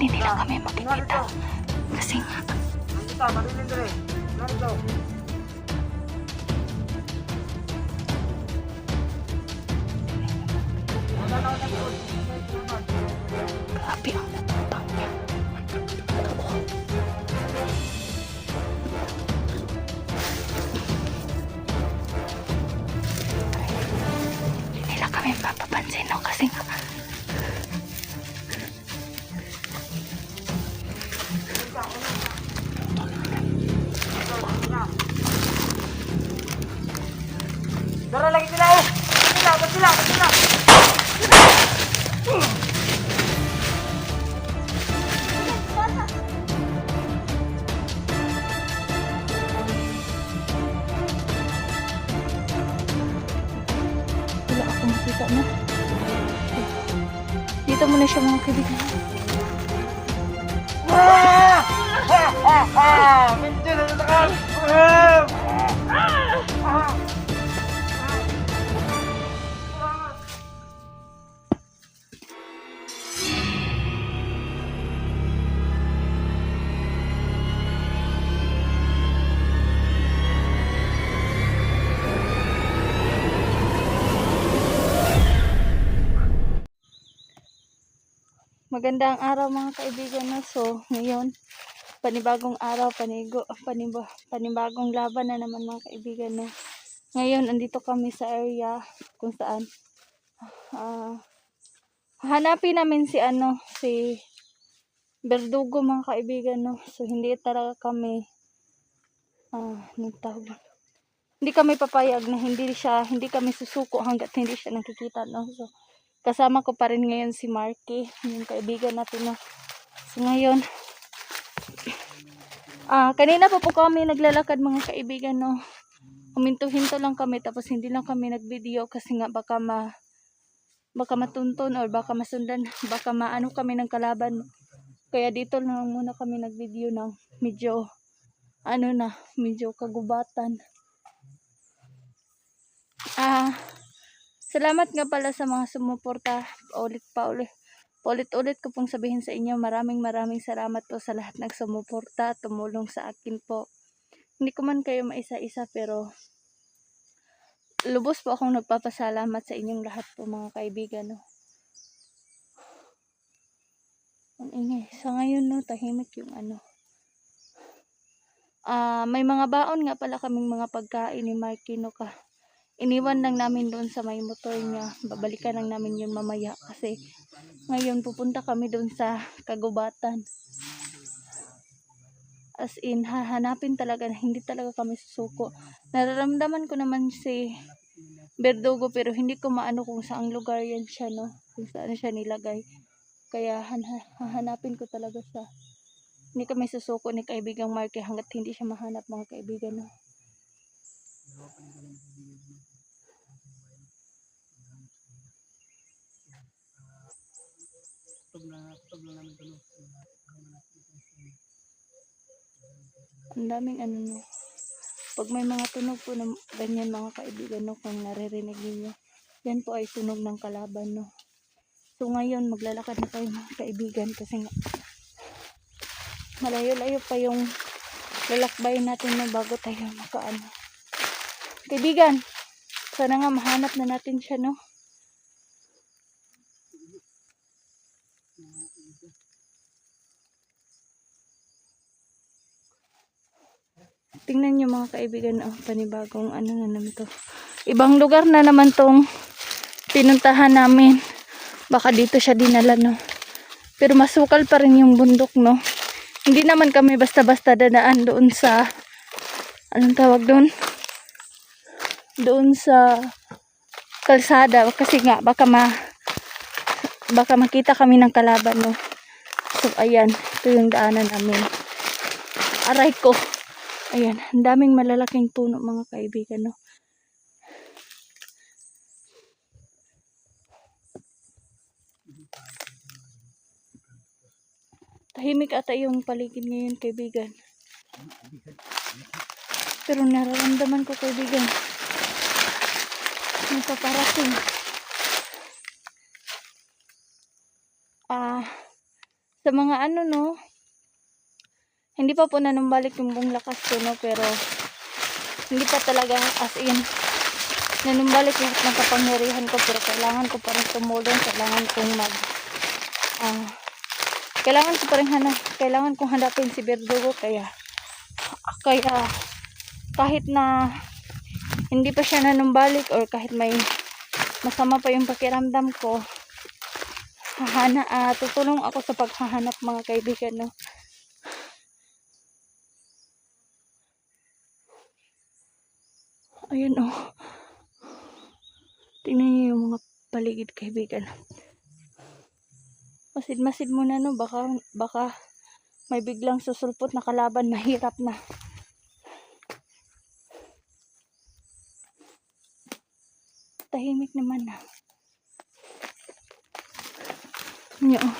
hindi nila kami makikita. Kasi nga, grabe ang natutang niya. Hindi nila kami mapapansin, no? Kasi nga, Dara lagi sila eh. Sila. wala akong makita na. Dito muna siya mga kaibigan. Medyo na natakal. Magandang araw mga kaibigan, no? So, ngayon, panibagong araw, panibagong laban na naman mga kaibigan, no? Ngayon, andito kami sa area kung saan hanapin namin si Berdugo mga kaibigan, no? So, hindi talaga kami hindi kami papayag na hindi kami susuko hanggat hindi siya nakikita, no? So, kasama ko pa rin ngayon si Marky, yung kaibigan natin, no? So ngayon, kanina pa po kami naglalakad mga kaibigan, no? Huminto-hinto lang kami, tapos hindi lang kami nag-video kasi nga baka matuntun or baka masundan, baka maano kami ng kalaban. Kaya dito lang muna kami nag-video ng medyo kagubatan. Salamat nga pala sa mga sumuporta. Paulit-ulit ko pong sabihin sa inyo, maraming salamat po sa lahat ng sumuporta, tumulong sa akin po. Hindi ko man kayo maisa-isa, pero lubos po akong nagpapasalamat sa inyong lahat po mga kaibigan, no. Ang ingay. Sa ngayon, no, tahimik yung may mga baon nga pala kaming mga pagkain ni Marky, no, iniwan lang namin doon sa may motor niya. Babalikan lang namin yun mamaya kasi ngayon pupunta kami doon sa kagubatan. As in, hahanapin talaga, hindi talaga kami susuko. Nararamdaman ko naman si Berdugo pero hindi ko maano kung saang lugar yan siya, no? Kung saan siya nilagay. Kaya hahanapin ko talaga siya. Hindi kami susuko ni kaibigang Marky hanggat hindi siya mahanap mga kaibigan, no? Ang daming no. Pag may mga tunog po na ganyan mga kaibigan, no, kung naririnig niyo, yan po ay tunog ng kalaban, no. So ngayon maglalakad na tayo mga kaibigan kasi nga malayo-layo pa yung lalakbayin natin na bago tayo makaano. Kaibigan, sana nga mahanap na natin siya, no. Tingnan nyo mga kaibigan, panibagong na naman to. Ibang lugar na naman tong pinuntahan namin. Baka dito siya dinala, no. Pero masukal pa rin yung bundok, no. Hindi naman kami basta-basta dadaan doon sa anong tawag doon? Doon sa kalsada kasi nga baka makita kami ng kalaban, no. So ayan, ito yung daanan namin. Aray ko. Ayan, ang daming malalaking puno mga kaibigan, no. Tahimik ata yung paligid ngayon, kaibigan. Pero nararamdaman ko, kaibigan, may paparating. Sa mga ano, no, hindi pa po nanumbalik yung buong lakas ko, no, pero hindi pa talaga as in nanumbalik lahat ng kapangyarihan ko, pero kailangan ko pa rin tumulong, kailangan kong hanapin si Verdugo, kaya kahit na hindi pa siya nanumbalik or kahit may masama pa yung pakiramdam ko, tutulong ako sa paghahanap, mga kaibigan, no. Ayun, oh. Tingnan niyo yung mga paligid, kaibigan. Masid-masid muna, no. Baka may biglang susulpot na kalaban, mahirap na. Tahimik naman, na. Niyo, oh.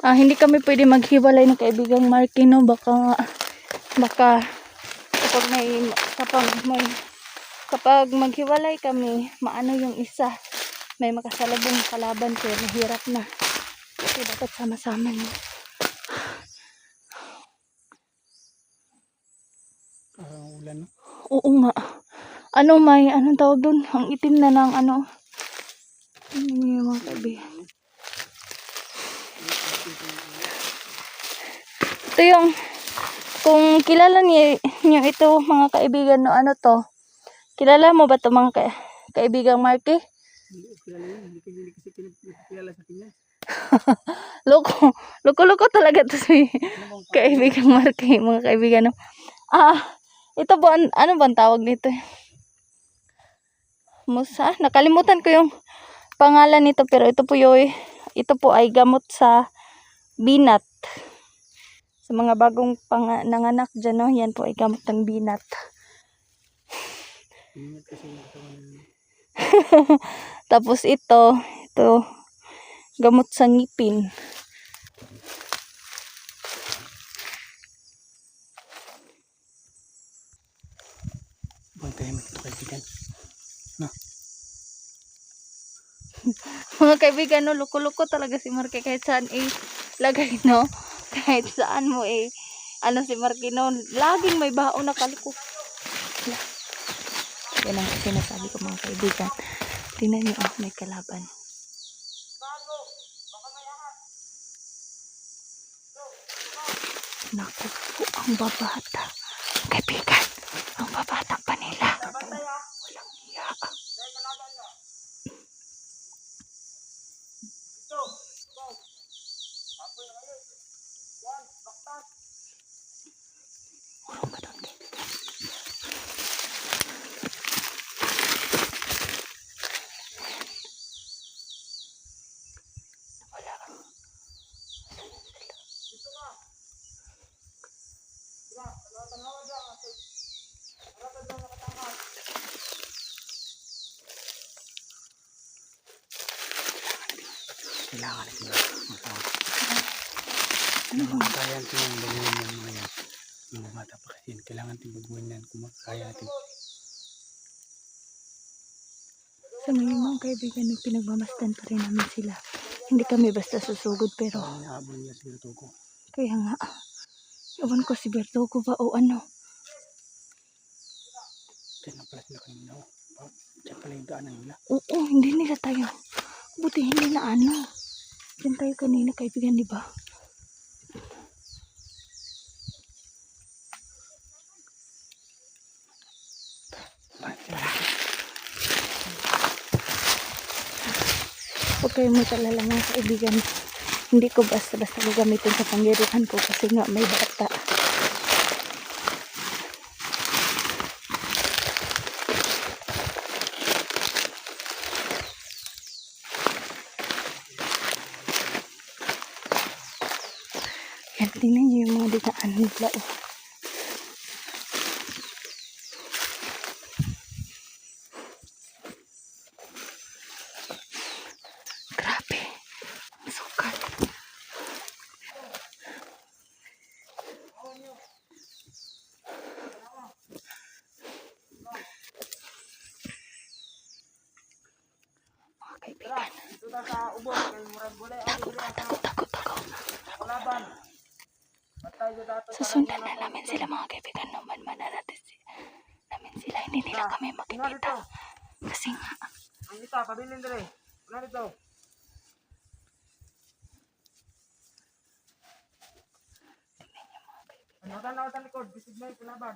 Hindi kami pwede maghiwalay ng kaibigang Marky, no. Baka kapag maghiwalay kami, maano yung isa, may makasalubong kalaban, kaya mahirap na. Kasi dapat sama-sama, no. Ulan, no? Oo nga. Anong tawag dun? Ang itim na ng ano. Ano yung mga kaibigan? Ito yung, kung kilala niyo ito, mga kaibigan, no, ano to? Kilala mo ba to, mga kaibigang Marky? Hindi ko kilala yun. Hindi kasi kilala sa kanya. Loko talaga to si kaibigang Marky, mga kaibigan, no? Ito po, ano bang tawag nito? Musa? Nakalimutan ko yung pangalan nito, pero ito po ay gamot sa binat. Sa mga bagong nanganak dyan, no? Yan po ay gamot ng binat. Ingat kasi yung katawan. Tapos ito gamot sa ngipin. Bantayan mo ito, kaibigan. No? Mga kaibigan, no, loko-loko talaga si Marky, kahit saan lagay, no? Kahit saan mo si Marky, no, laging may baon na kaliko. Yan ang sinasabi ko, mga kaibigan. Tingnan niyo, may kalaban. Naku po, ang babata. Kaibigan, ang babata pa nila. Walang hiya. Urong ba doon, kaibigan? Wala. Kailangan natin masawa. Ano ba? Kaya natin yung baguhin yan, mga yan. Mga bata pa kasi yan. Kailangan natin baguhin yan kung kaya natin. Sa ngayon, mga kaibigan, pinagmamasdan pa rin namin sila. Hindi kami basta susugod, pero Inaabon niya si Bertugo. kaya nga, ewan ko si Bertugo ba o ano. Diyan na pala sila kanina. Diyan pala yung daanan nila. Oo, hindi nila tayo. Buti hindi na ano. Diyan tayo kanina, kaibigan, di ba? Huwag kayong mag-alala, mga kaibigan. Hindi ko basta-basta gagamitin sa pangyarihan ko kasi nga may bata. Yan, tingnan niyo yung mga dinaan nila, oh. Grabe. Ang sukat. Susundan na namin sila mga kaibigan. Naman natin namin sila. Hindi nila kami makikita. Kasi nga, Anita, pabilin dire. Wala dito. Ano ka likod? Bisig na yung kalaban.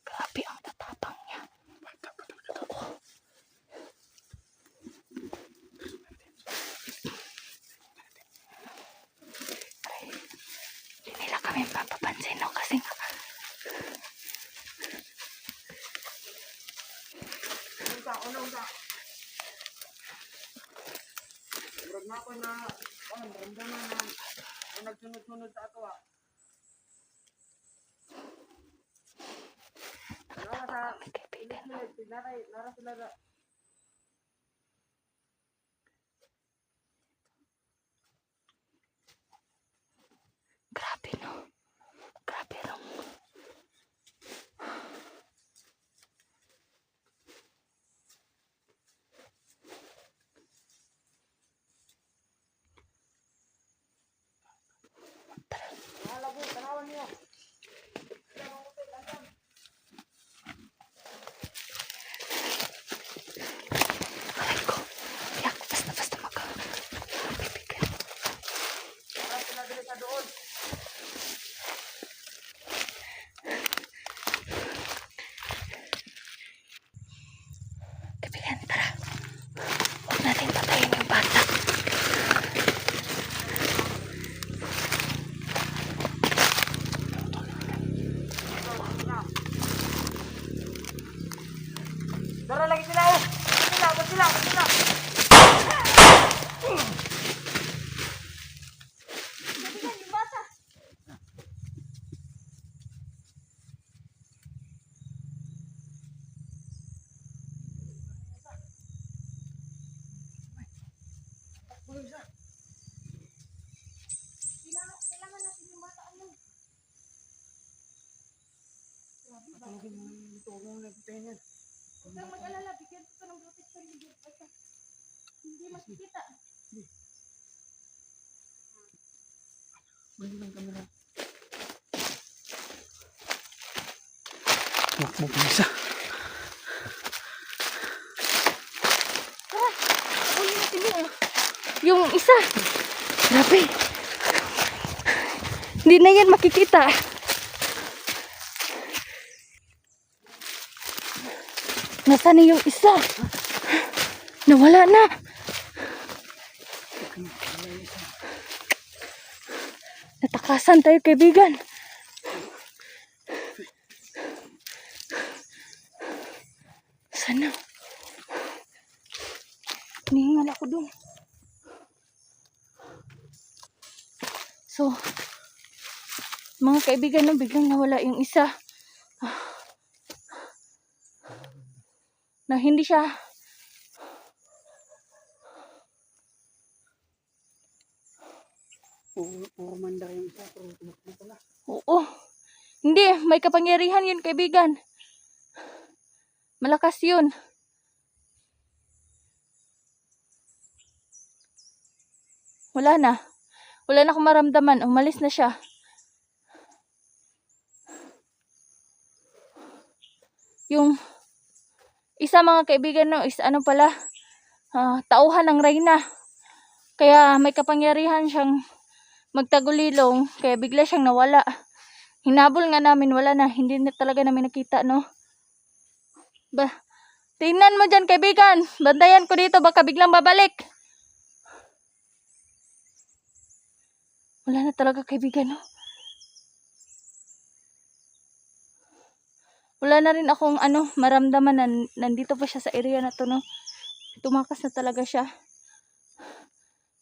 grabe ang tatapang niya. Oo. Ay, hindi nila kami mapapansin, no? Kasi nga, Unsa. Murag na ako na, ramdaman na, ay nagsunod-sunod sa ato ah. nakatapa kami kaibigan. Nara sila na. Grabe, no? Grabe lang. Malabo, tanawan niyo. Aray ko. Yak, basta kaibigan. Nara sila dire sa doon. Kaibigan, tara. Huwag natin patayin yung bata. Dara lagi sila oh. Sila. Kailangan natin yung bata. Ano? Matulogin mo ito. Huwag mo nagpitayin yan. Huwag kang mag-alala. Bigyan ko ng protection. Hindi makikita. Balik lang kami lang. Huwag mo isa. Uli natin yung isa. Grabe. Hindi na yan makikita. Nasaan na yung isa? Nawala na. Natakasan tayo kaibigan. Sana. Nihingal ako dun. So, mga kaibigan, no, biglang nawala yung isa. Na hindi siya Puro mandar yung isa. Puro tumakbo pala. oo. Hindi, may kapangyarihan yun, kaibigan. Malakas yun. Wala na. Wala na akong maramdaman. Umalis na siya. Yung isa mga kaibigan no, is ano pala, tauhan ng reyna. Kaya may kapangyarihan siyang magtagulilong. Kaya bigla siyang nawala. Hinabol nga namin, wala na. Hindi na talaga namin nakita, no? Tingnan mo dyan, kaibigan. Bantayan ko dito, baka biglang babalik. Wala na talaga, kaibigan, no? Wala na rin akong maramdaman na nandito pa siya sa area na to, no? Tumakas na talaga siya.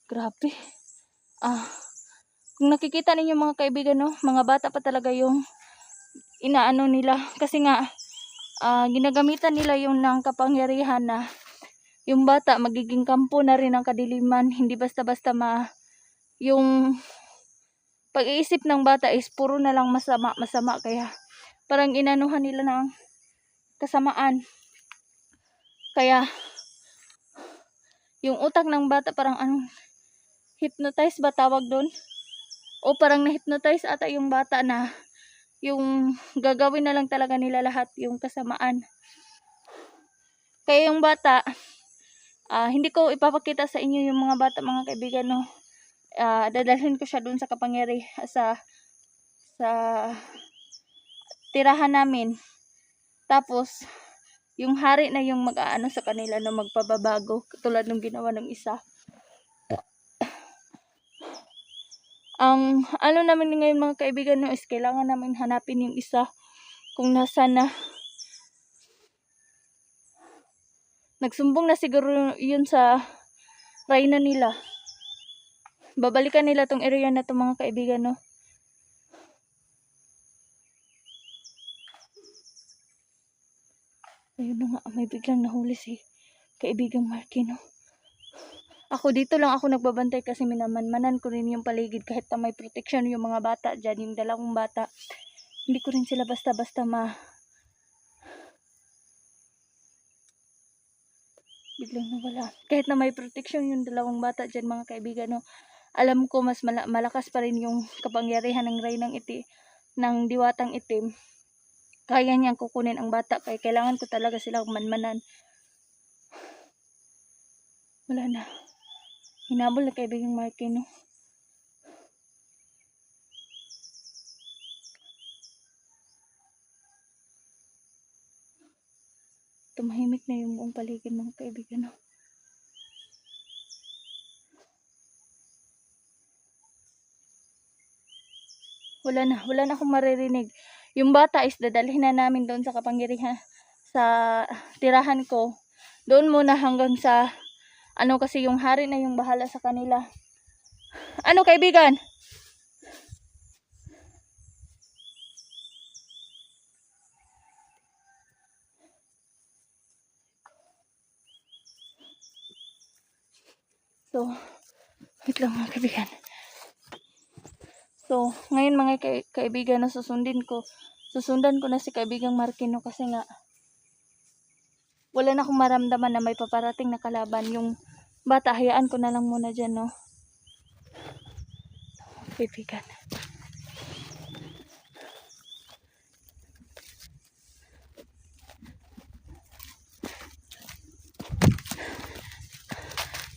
Grabe. Kung nakikita ninyo mga kaibigan, no? Mga bata pa talaga yung inaano nila. Kasi nga, ginagamitan nila yung ng kapangyarihan na yung bata magiging kampo na rin ng kadiliman. Hindi basta-basta yung pag-iisip ng bata is puro na lang masama. Kaya parang inanuhan nila ng kasamaan. Kaya yung utak ng bata parang anong hypnotize ba tawag doon? O parang na-hypnotize ata yung bata na yung gagawin na lang talaga nila lahat yung kasamaan. Kaya yung bata, hindi ko ipapakita sa inyo yung mga bata mga kaibigan, no. Dadalhin ko siya doon sa sa tirahan namin. Tapos yung hari na yung mag-aano sa kanila na magpababago katulad ng ginawa ng isa. Ang ano namin ngayon mga kaibigan, no, is kailangan namin hanapin yung isa kung nasaan na. Nagsumbong na siguro yun sa reyna nila. Babalikan nila tong area na to mga kaibigan, no. Ayun na nga, may biglang nahuli si kaibigang Marky, no. Ako dito lang ako nagbabantay kasi minamanmanan ko rin yung paligid kahit na may protection yung mga bata dyan, yung dalawang bata. Hindi ko rin sila basta-basta biglang nawala. Kahit na may protection yung dalawang bata dyan mga kaibigan, no. Alam ko mas malakas pa rin yung kapangyarihan ng reynang ng diwatang itim. Kaya niyang kukunin ang bata kaya kailangan ko talaga silang manmanan. Wala na. Hinabol na kaibigang Marky, no. Tumahimik na yung buong paligid mga kaibigan, no. Wala na akong maririnig. Yung bata is dadalhin na namin doon sa kapangyarihan sa tirahan ko. Doon muna hanggang sa ano kasi yung hari na yung bahala sa kanila. Ano kaibigan? So, wait lang mga kaibigan. So, ngayon mga kaibigan na susundan ko na si kaibigang Marky, no, kasi nga wala na akong maramdaman na may paparating na kalaban. Yung bata, hayaan ko na lang muna dyan, no. Kaibigan.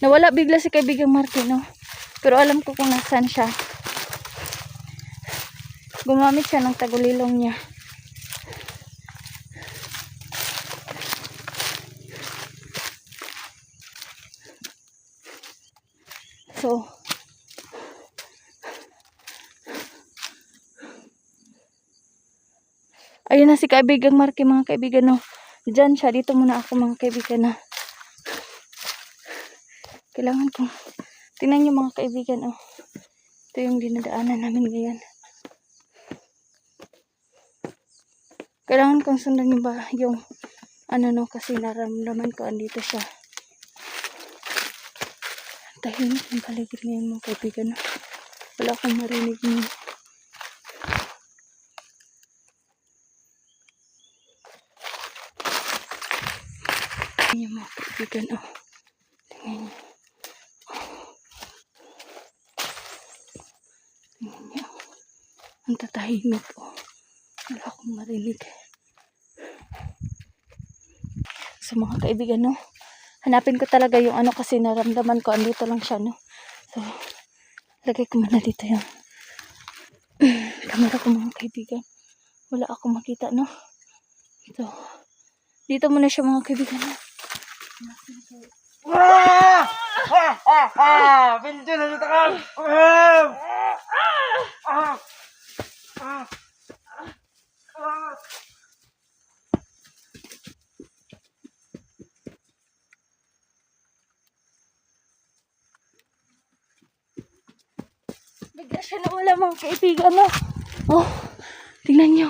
Nawala bigla si kaibigang Marky, no. Pero alam ko kung nasaan siya. Gumamit siya ng tagulilong niya. So, ayun na si kaibigang Marky mga kaibigan, no. Diyan siya, dito muna ako mga kaibigan, na. Kailangan kong tingnan niyo mga kaibigan, oh. Ito yung dinadaanan namin ngayon. Kailangan kong sundan yung ano, no, kasi naramdaman ko andito siya. Tahimik ng paligid ngayon mga kaibigan, no. Wala akong marinig niyo. Tingnan niyo mga kaibigan, oh. Tingnan niyo. Tingnan niyo. Ang tatahimik, oh. Wala akong marinig. So mga kaibigan, no, hanapin ko talaga yung ano kasi naramdaman ko andito lang siya, no. So lagay ko muna dito yung camera ko mga kaibigan. Wala akong makita, no. So dito muna siya mga kaibigan, no. Pinto na sa takal! Bigla siya nawala mga kaibigan, no. Oh, tingnan nyo.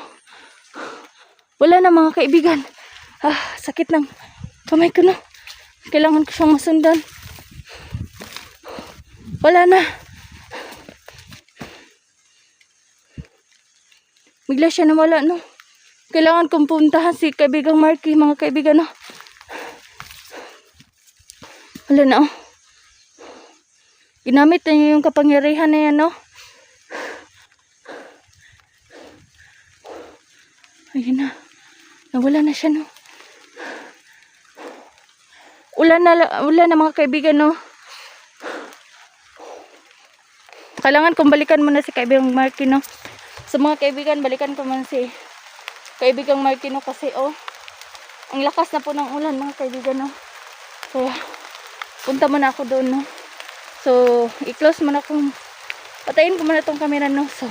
Wala na mga kaibigan. Sakit ng kamay ko, no. Kailangan ko siyang masundan. Wala na. Bigla siya nawala, no. Kailangan kong puntahan si kaibigang Marky mga kaibigan, no. Wala na, oh. Ginamit na niya yung kapangyarihan na yan, no? Ayun na. Nawala na siya, no? Ulan na mga kaibigan, no? Kailangan kong balikan muna si kaibigang Marky, no? So mga kaibigan, balikan ko muna si kaibigang Marky, no? Kasi, ang lakas na po ng ulan, mga kaibigan, no? Kaya, punta muna ako doon, no? So, i-close muna kong, patayin ko muna tong camera, no? So,